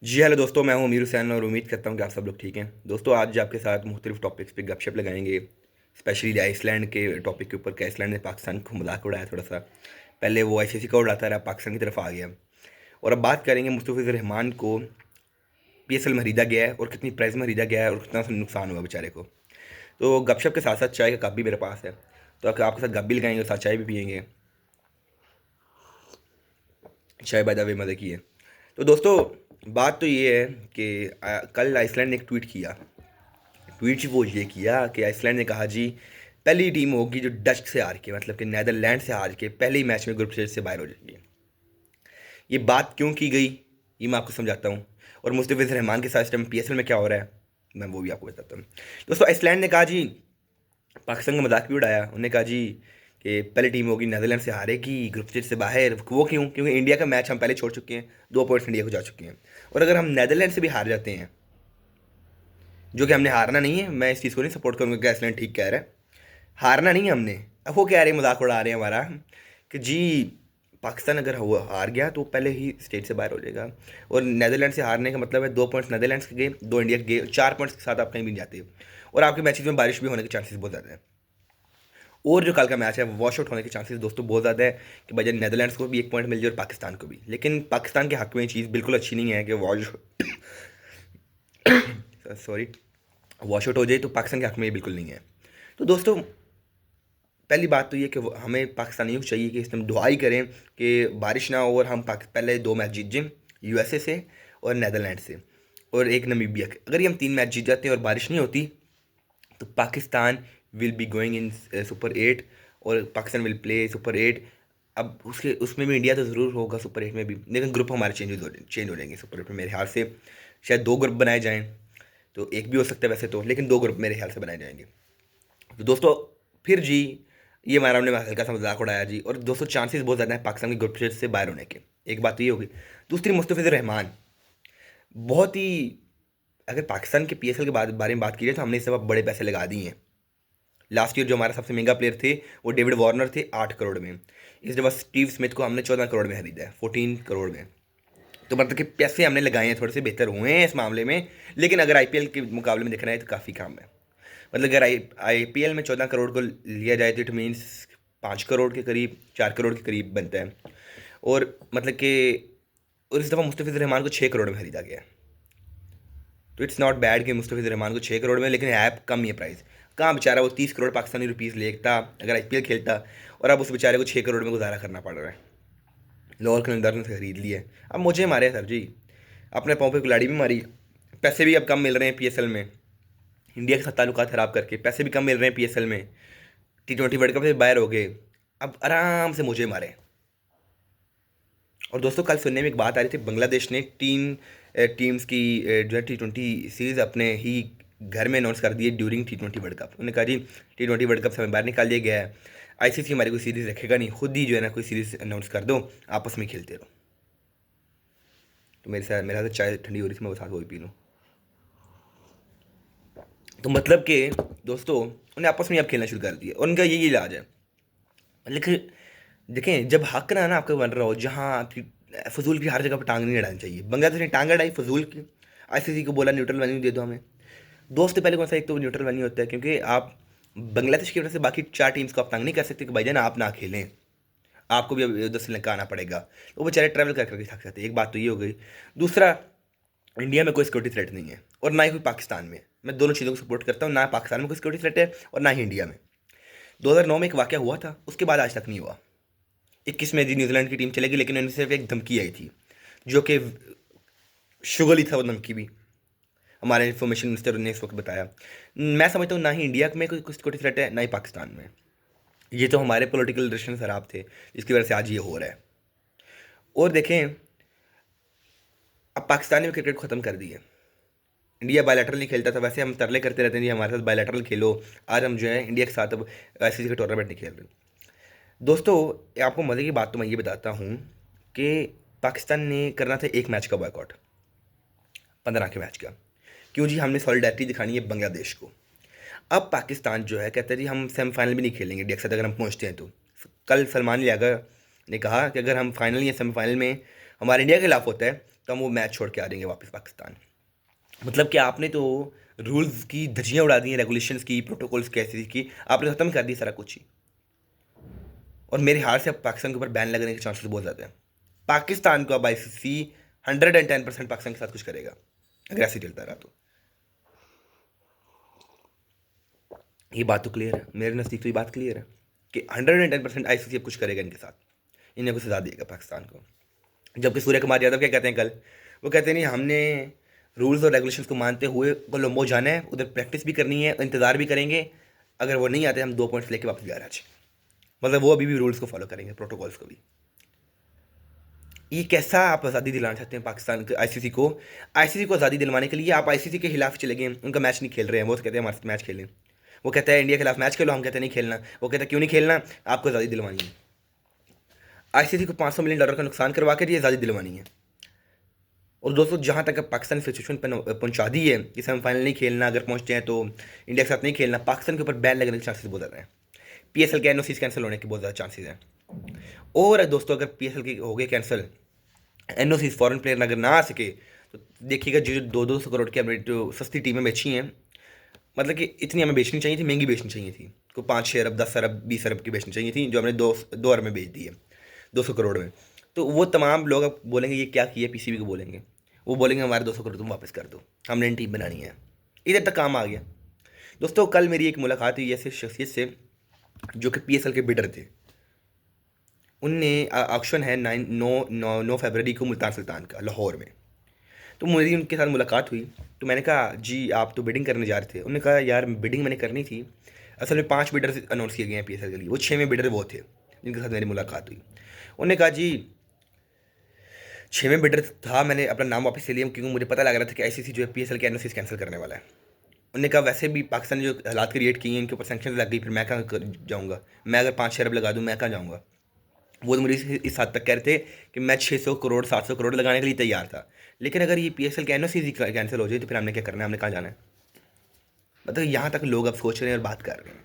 जी hello दोस्तों, मैं हूं अमीर हुसैन और उम्मीद करता हूं कि आप सब लोग ठीक हैं। दोस्तों, आज आपके साथ मुख्तलिफ टॉपिक्स पे गपशप लगाएंगे। स्पेशली आइसलैंड के टॉपिक के ऊपर कि आइसलैंड ने पाकिस्तान को मजाक उड़ाया थोड़ा सा। पहले वो आईसीसी का उड़ाता रहा, पाकिस्तान की तरफ आ गया। और अब बात करेंगे मुस्तफिज़ुर रहमान को पीएसएल में खरीदा गया है और कितनी प्राइस में खरीदा गया है और कितना नुकसान हुआ बेचारे को। तो गपशप के साथ साथ चाय का कप भी मेरे पास है, तो आपके साथ गप भी लगाएंगे और साथ चाय भी पियेंगे। चाय बाय द वे मज़े की है। तो दोस्तों, बात तो ये है कि कल आइसलैंड ने एक ट्वीट किया। ट्वीट वो ये किया कि आइसलैंड ने कहा जी, पहली टीम होगी जो डच से हार के, मतलब कि नीदरलैंड से हार के पहले ही मैच में ग्रुप स्टेज से बाहर हो जाएगी। ये बात क्यों की गई, ये मैं आपको समझाता हूँ। और मुस्तफिज़ुर रहमान के साथ इस टाइम पीएसएल में क्या हो रहा है, मैं वो भी आपको बताता हूँ। दोस्तों, आइसलैंड ने कहा जी, पाकिस्तान का मजाक भी उड़ाया। उन्होंने कहा जी कि पहली टीम होगी नीदरलैंड से हारेगी ग्रुप स्टेज से बाहर। वो क्यों? क्योंकि इंडिया का मैच हम पहले छोड़ चुके हैं, 2 पॉइंट्स इंडिया को जा चुके हैं। और अगर हम नीदरलैंड से भी हार जाते हैं, जो कि हमने हारना नहीं है, मैं इस चीज़ को नहीं सपोर्ट करूँगा कि आइसलैंड ठीक कह रहा है, हारना नहीं है हमने। अब वो कह रहे हैं, मजाक उड़ा रहे हैं हमारा कि जी पाकिस्तान अगर हुआ हार गया तो पहले ही स्टेट से बाहर हो जाएगा। और नीदरलैंड से हारने का मतलब है 2 पॉइंट्स नीदरलैंड्स के गए, 2 इंडिया के गए, 4 पॉइंट्स के साथ आप कहीं भी नहीं जाते। और आपके मैचेस में बारिश भी होने के चांसेस बहुत ज़्यादा है। और जो कल का मैच है वो वॉश आउट होने के चांसेस दोस्तों बहुत ज़्यादा है कि भाई नीदरलैंड्स को भी 1 पॉइंट मिल जाए और पाकिस्तान को भी। लेकिन पाकिस्तान के हक में ये चीज़ बिल्कुल अच्छी नहीं है कि वॉश सॉरी वॉश आउट हो जाए, तो पाकिस्तान के हक में ये बिल्कुल नहीं है। तो दोस्तों, पहली बात तो ये कि हमें पाकिस्तानियों को चाहिए कि इसमें दुआई करें कि बारिश ना हो और हम पहले 2 मैच जीत जाएं, यूएसए से और नीदरलैंड से और एक नमीबिया के। अगर ये हम 3 मैच जीत जाते हैं और बारिश नहीं होती, तो Pakistan will be going in super 8 और पाकिस्तान विल प्ले सुपर 8। अब उसके उसमें भी इंडिया तो ज़रूर होगा सुपर 8 में भी, लेकिन ग्रुप हमारे चेंज हो जाएंगे सुपर 8 में मेरे ख्याल से। शायद 2 ग्रुप बनाए जाएं, तो एक भी हो सकता है वैसे तो, लेकिन 2 ग्रुप मेरे ख्याल से बनाए जाएंगे। तो दोस्तों, फिर जी ये हमारा हमने हल्का सा मजाक उड़ाया जी। और दोस्तों, चांसेस बहुत ज़्यादा है पाकिस्तान के ग्रुप स्टेज से बाहर होने के। एक बात तो ये होगी। दूसरी, मुस्तफिज़ुर रहमान बहुत ही, अगर पाकिस्तान के पीएसएल के बारे में बात की जाए तो हमने इस दफ़ा बड़े पैसे लगा दिए हैं। लास्ट ईयर जो हमारा सबसे महंगा प्लेयर थे वो डेविड वार्नर थे 8 करोड़ में। इस दफ़ा स्टीव स्मिथ को हमने 14 करोड़ में खरीदा है, 14 करोड़ में। तो मतलब कि पैसे हमने लगाए हैं, थोड़े से बेहतर हुए हैं इस मामले में। लेकिन अगर आईपीएल के मुकाबले में देखना है तो काफ़ी कम है। मतलब अगर आईपीएल में 14 करोड़ को लिया जाए तो इट मीन्स 5 करोड़ के करीब, 4 करोड़ के करीब बनता है। और मतलब कि और इस दफ़ा मुस्तफिज़ुर रहमान को 6 करोड़ में खरीदा गया है। तो इट्स नॉट बैड कि मुस्तफिज़ुर रहमान को 6 करोड़ में, लेकिन है कम ये प्राइस। कहाँ बेचारा वो 30 करोड़ पाकिस्तानी रुपीज़ लेता अगर आईपीएल खेलता, और अब उस बेचारे को 6 करोड़ में गुजारा करना पड़ रहा है। लाहौर कलंदर ने खरीद लिया है। अब मुझे मारे सर जी, अपने पाँव पे कुल्हाड़ी भी मारी। पैसे भी अब कम मिल रहे हैं पीएसएल में, इंडिया के साथ ताल्लुकात खराब करके पैसे भी कम मिल रहे हैं पीएसएल में। T20 वर्ल्ड कप से बाहर हो गए, अब आराम से मुझे मारे। और दोस्तों, कल सुनने में एक बात आ रही थी, बांग्लादेश ने 3 टीम्स की जो है T20 सीरीज़ अपने ही घर में अनाउंस कर दी है ड्यूरिंग T20 वर्ल्ड कप। उन्होंने कहा जी T20 वर्ल्ड कप से हमें बाहर निकाल दिया गया है, आईसीसी हमारी कोई सीरीज़ रखेगा नहीं, खुद ही जो है ना कोई सीरीज़ अनाउंस कर दो, आपस में खेलते रहो। तो मेरे साथ चाय ठंडी हो रही थी, मैं वो साथ वही पी लूँ। तो मतलब कि दोस्तों, उन्हें आपस में अब खेलना शुरू कर दिया और उनका यही इलाज है। लेकिन देखें, जब हक ना आपका बन रहा हो, जहाँ आपकी फजूल की हर जगह पर टांग नहीं अड़ानी चाहिए। बांग्लादेश ने टांग अड़ाई फजूल की, आईसीसी को बोला न्यूट्रल वेन्यू दे दो हमें। दोस्त पहले कौन सा, एक तो न्यूट्रल वेन्यू होता है क्योंकि आप बांग्लादेश की वजह से बाकी 4 टीम्स को आप तंग नहीं कर सकते कि भाईजान आप ना खेलें, आपको भी अब उधर श्रीलंका आना पड़ेगा। तो वो बेचारे ट्रैवल कर करके थक जाते हैं। एक बात तो ये हो गई। दूसरा, इंडिया में कोई सिक्योरिटी थ्रेट नहीं है और ना ही कोई पाकिस्तान में। मैं दोनों चीज़ों को सपोर्ट करता हूँ, ना पाकिस्तान में कोई सिक्योरिटी थ्रेट है और ना ही इंडिया में। 2009 में एक वाक़या हुआ था, उसके बाद आज तक नहीं हुआ। 21 में जी न्यूजीलैंड की टीम चलेगी, लेकिन उनसे सिर्फ एक धमकी आई थी, जो कि शुगल ही था वो धमकी भी। हमारे इन्फॉर्मेशन मिनिस्टर ने इस वक्त बताया। मैं समझता हूँ ना ही इंडिया में कोई सिक्योरिटी थ्रेट है, ना ही पाकिस्तान में। ये तो हमारे पॉलिटिकल रिलेशन खराब थे, जिसकी वजह से आज ये हो रहा है। और देखें, अब पाकिस्तान ने क्रिकेट को ख़त्म कर दी है। इंडिया बायलैटरल नहीं खेलता था, वैसे हम तरले करते रहते हैं जी हमारे साथ बायलैटरल खेलो। आज हम जो है इंडिया के साथ अब आईसीसी का टूर्नामेंट नहीं खेल रहे। दोस्तों, आपको मज़े की बात तो मैं ये बताता हूँ कि पाकिस्तान ने करना था एक मैच का बॉयकॉट, 15 के मैच का। क्यों जी? हमने सॉलिडारिटी दिखानी है बांग्लादेश को। अब पाकिस्तान जो है कहता है जी हम सेमीफाइनल भी नहीं खेलेंगे इंडिया के साथ अगर हम पहुँचते हैं तो। कल सलमान लियागा ने कहा कि अगर हम फाइनल या सेमीफाइनल में हमारे इंडिया के खिलाफ होता है, तो तो हम वो मैच छोड़ के आ जाएंगे वापस पाकिस्तान। मतलब कि आपने तो रूल्स की धज्जियाँ उड़ा दी हैं, रेगुलेशंस की, प्रोटोकॉल्स कैसी की, आपने ख़त्म कर दी सारा कुछ ही। और मेरे हार से अब पाकिस्तान के ऊपर बैन लगने के चांसेस बहुत ज़्यादा हैं। पाकिस्तान को अब ICC 110% पाकिस्तान के साथ कुछ करेगा अगर ऐसे चलता रहा तो। ये बात तो क्लियर है, मेरे नज़दीक तो ये बात क्लियर है कि 110% ICC अब कुछ करेगा इनके साथ, इन्हें कुछ सजा देगा पाकिस्तान को। जबकि सूर्य कुमार यादव क्या कहते हैं कल, वो कहते हैं नहीं हमने रूल्स और रेगुलेशंस को मानते हुए कोलंबो जाना है, उधर प्रैक्टिस भी करनी है, इंतज़ार भी करेंगे, अगर वो नहीं आते हम 2 पॉइंट्स लेके वापस घर आ जाए। मतलब वो अभी भी रूल्स को फॉलो करेंगे, प्रोटोकॉल्स को भी। ये कैसा आप आज़ादी दिलाना चाहते हैं पाकिस्तान के ICC को? ICC को आज़ादी दिलवाने के लिए आप ICC के खिलाफ चले गए, उनका मैच नहीं खेल रहे हैं, वो कहते हैं हमारे साथ मैच खेलें। वो कहता है इंडिया के खिलाफ मैच खेलो, हम कहते हैं नहीं खेलना। वो कहता है क्यों नहीं खेलना, आपको आज़ादी दिलवानी है। ICC को $500 मिलियन का नुकसान करवा कर ये आज़ादी दिलवानी है। और दोस्तों जहाँ तक पाकिस्तान सिचुएशन पर पहुँचा दी है कि सेमीफाइनल नहीं खेलना, अगर पहुँचते हैं तो इंडिया के साथ नहीं खेलना, पाकिस्तान के ऊपर बैन लगने के चांसेस बहुत ज़्यादा हैं। PSL के NOCs कैंसिल होने के बहुत ज़्यादा चांसेस हैं। और दोस्तों अगर PSL के हो गए कैंसिल, NOCs फॉरेन प्लेयर अगर ना आ सके, तो देखिएगा जो 200-200 करोड़ की हमने जो सस्ती टीमें बेची हैं, मतलब कि इतनी हमें बेचनी चाहिए थी, महंगी बेचनी चाहिए थी, कोई 5-6 अरब 10 अरब 20 अरब की बेचनी चाहिए थी, जो हमने 2 अरब में बेच दी है, 200 करोड़ में। तो वो तमाम लोग अब बोलेंगे ये क्या किया, PCB को बोलेंगे, वो बोलेंगे हमारे 200 करोड़ तुम वापस कर दो, हमने इन टीम बनानी है। इधर तक काम आ गया। दोस्तों कल मेरी एक मुलाकात हुई ऐसे शख्सियत से जो कि PSL के बिडर थे। उनने ऑक्शन है 9 फरवरी को मुल्तान सुल्तान का लाहौर में। तो मेरी उनके साथ मुलाकात हुई, तो मैंने कहा जी आप तो बिडिंग करने जा रहे थे। उन्होंने कहा यार बिडिंग मैंने करनी थी, असल में 5 बिडर अनाउंस किए गए हैं PSL के लिए, वो 6वें बिडर वो थे जिनके साथ मेरी मुलाकात हुई। उन्होंने कहा जी 6वें बिडर था, मैंने अपना नाम वापस ले लिया क्योंकि मुझे पता लग रहा था कि ICC जो है PSL के NOCs कैंसिल करने वाला है। उन्होंने कहा वैसे भी पाकिस्तान ने जो हालात क्रिएट किए हैं इनके ऊपर सैंक्शन लग गई, फिर मैं कहाँ जाऊँगा, मैं अगर 5-6 अरब लगा दूँ मैं कहाँ जाऊँगा। वो तो मुझे इस हद तक कह रहे थे कि मैं 600 करोड़ 700 करोड़ लगाने के लिए तैयार था, लेकिन अगर ये PSL के NOCs कैंसिल हो जाए तो फिर हमने क्या करना है, हमने कहाँ जाना है। मतलब यहाँ तक लोग अब सोच रहे हैं और बात कर रहे हैं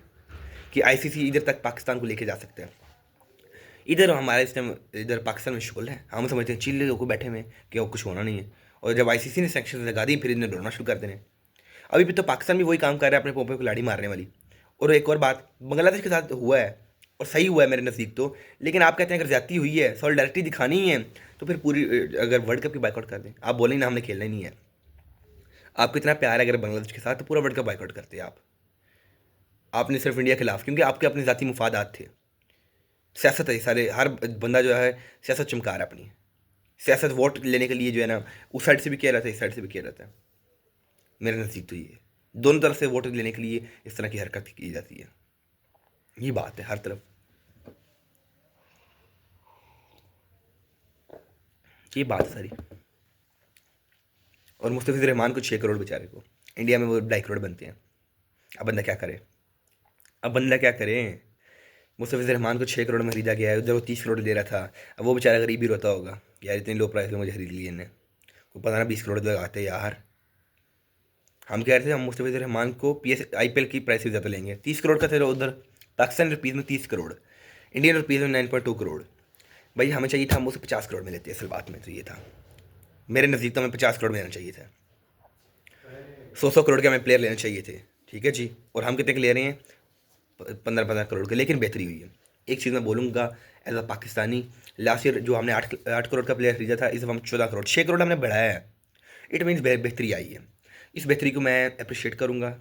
कि ICC इधर तक पाकिस्तान को लेके जा सकते हैं। इधर हमारे इस टाइम इधर पाकिस्तान में शुगल है, हम समझते हैं चिल्ले को बैठे हुए कि वो कुछ होना नहीं है, और जब ICC ने सैंक्शन लगा दी फिर इन्हें डरना शुरू कर देने। अभी भी तो पाकिस्तान भी वही काम कर रहा है अपने पोपे को लाड़ी मारने वाली। और एक और बात बांग्लादेश के साथ हुआ है और सही हुआ है मेरे नज़दीक तो, लेकिन आप कहते हैं अगर ज्यादती हुई है, सॉलिडारिटी दिखानी ही है, तो फिर पूरी अगर वर्ल्ड कप की बाइकआउट कर दें। आप बोलेंगे ना हमने खेलना ही नहीं है, आपको इतना प्यार है अगर बांग्लादेश के साथ तो पूरा वर्ल्ड कप बाइकआउट करते हैं आप। आपने सिर्फ इंडिया के खिलाफ क्योंकि आपके अपने ज़ाती मुफादात थे। सियासत है सारे, हर बंदा जो है सियासत चमका रहा है अपनी सियासत, वोट लेने के लिए जो है ना उस साइड से भी किया रहता है, इस साइड से भी किया रहता है। मेरे नज़दीक तो ये है, दोनों तरफ से वोट लेने के लिए इस तरह की हरकत की जाती है। ये बात है हर तरफ, ये बात सारी। और मुस्तफिज़ुर रहमान को 6 करोड़ बेचारे को, इंडिया में वो 2.5 करोड़ बनते हैं। अब बंदा क्या करे, अब बंदा क्या करे। मुस्तफिज़ुर रहमान को 6 करोड़ में खरीदा गया है, उधर वो 30 करोड़ दे रहा था। अब वो बेचारा गरीब ही रोता होगा यार इतनी लो प्राइस में मुझे खरीद लिए इन्हें, को पता ना 20 करोड़ लगाते यार। हम कह रहे थे हम मुस्तफिज़ुर रहमान को IPL की प्राइस से ज़्यादा लेंगे, 30 करोड़ का था उधर पाकिस्तान रुपीज़ में 30 करोड़, इंडियन रुपीज़ में 9.2 करोड़। भाई हमें चाहिए था हम उसे 50 करोड़ में लेते, असल बात में तो ये था, मेरे नज़दीक तो हमें 50 करोड़ में लेना चाहिए था। 100-100 करोड़ के हमें प्लेयर लेने चाहिए थे, ठीक है जी। और हम कितने के ले रहे हैं, 15-15 करोड़ के, लेकिन बेहतरी हुई है। एक चीज़ मैं बोलूँगा as a Pakistani, last year जो हमने 8 करोड़ का प्लेयर खरीदा था, इस हम 14 करोड़ 6 करोड़ हमने बढ़ाया है। इट मीन्स बेहतरी आई है, इस बेहतरी को मैं अप्रिशिएट करूँगा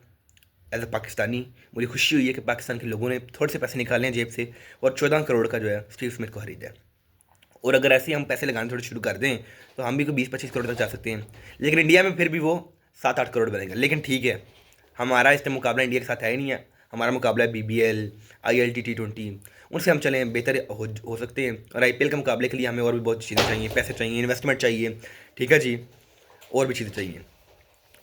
एज अ पाकिस्तानी। मुझे खुशी हुई है कि पाकिस्तान के लोगों ने थोड़े से पैसे निकाले हैं जेब से और 14 करोड़ का जो है स्टीव स्मिथ को खरीदा है। और अगर ऐसे ही हम पैसे लगाने थोड़े शुरू कर दें तो हम भी को 20-25 करोड़ तक जा सकते हैं, लेकिन इंडिया में फिर भी वो 7-8 करोड़ बनेगा। लेकिन ठीक है, हमारा इस टाइम मुकाबला इंडिया के साथ है ही नहीं है, हमारा मुकाबला है BBL ILT T20, उनसे हम चलें बेहतर हो सकते हैं। और IPL के मुकाबले के लिए हमें और भी बहुत चीज़ें चाहिए, पैसे चाहिए, इन्वेस्टमेंट चाहिए, ठीक है जी, और भी चीज़ें चाहिए,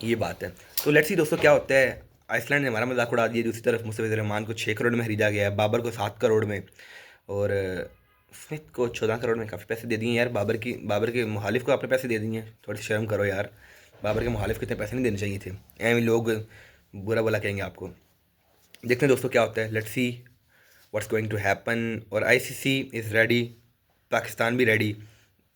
ये बात है। तो लेट्स सी दोस्तों क्या होता है। आइसलैंड ने हमारा मजाक उड़ा दिया, दूसरी तरफ मुस्तफिज़ुर रहमान को 6 करोड़ में खरीदा गया है, बाबर को 7 करोड़ में, और स्मिथ को 14 करोड़ में। काफ़ी पैसे दे दिए यार, बाबर के मुखालिफ को आपने पैसे दे दिए, थोड़ी सी शर्म करो यार। बाबर के मुखालिफ को इतने पैसे नहीं देने चाहिए थे, ऐਵੇਂ लोग बुरा भला कहेंगे आपको। देखते हैं दोस्तों क्या होता है, let's see what's going to happen. और ICC इज़ रेडी, पाकिस्तान भी रेडी।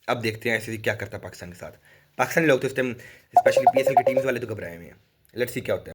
अब देखते हैं ICC क्या करता है पाकिस्तान के साथ। पाकिस्तानी लोग तो इस टाइम स्पेशली PSL की टीम्स वाले तो घबराए हुए हैं। लेट्स सी क्या होता है।